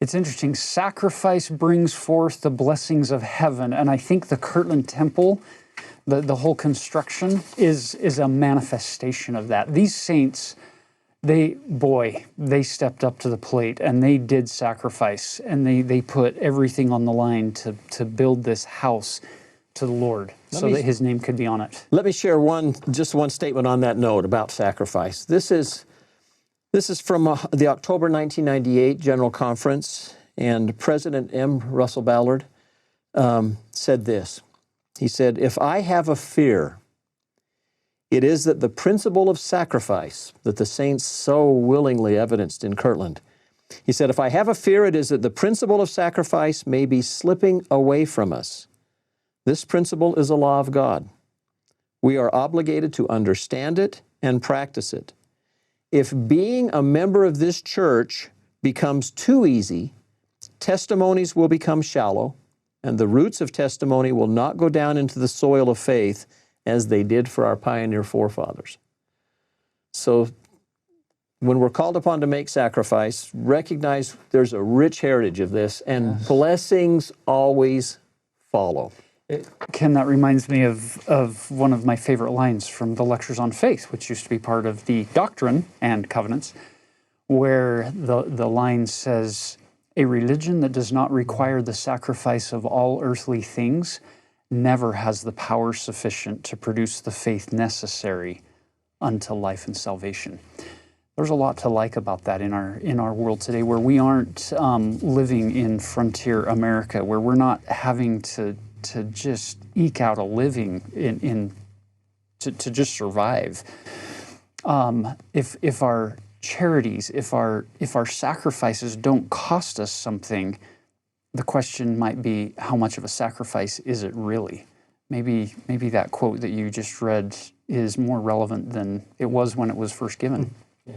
It's interesting. Sacrifice brings forth the blessings of heaven. And I think the Kirtland Temple, the whole construction is a manifestation of that. These saints, they stepped up to the plate and they did sacrifice, and they put everything on the line to build this house to the Lord so that His name could be on it. Let me share just one statement on that note about sacrifice. This is from the October 1998 General Conference, and President M. Russell Ballard said this. He said, "If I have a fear, it is that the principle of sacrifice that the saints so willingly evidenced in Kirtland." He said, "If I have a fear, it is that the principle of sacrifice may be slipping away from us. This principle is a law of God. We are obligated to understand it and practice it. If being a member of this church becomes too easy, testimonies will become shallow, and the roots of testimony will not go down into the soil of faith as they did for our pioneer forefathers." So when we're called upon to make sacrifice, recognize there's a rich heritage of this, and blessings always follow. Ken, that reminds me of one of my favorite lines from the Lectures on Faith, which used to be part of the Doctrine and Covenants, where the line says, "A religion that does not require the sacrifice of all earthly things never has the power sufficient to produce the faith necessary unto life and salvation." There's a lot to like about that in our world today, where we aren't living in frontier America, where we're not having to just eke out a living to just survive. If our charities, if our sacrifices don't cost us something, the question might be, how much of a sacrifice is it really? Maybe that quote that you just read is more relevant than it was when it was first given. Yeah.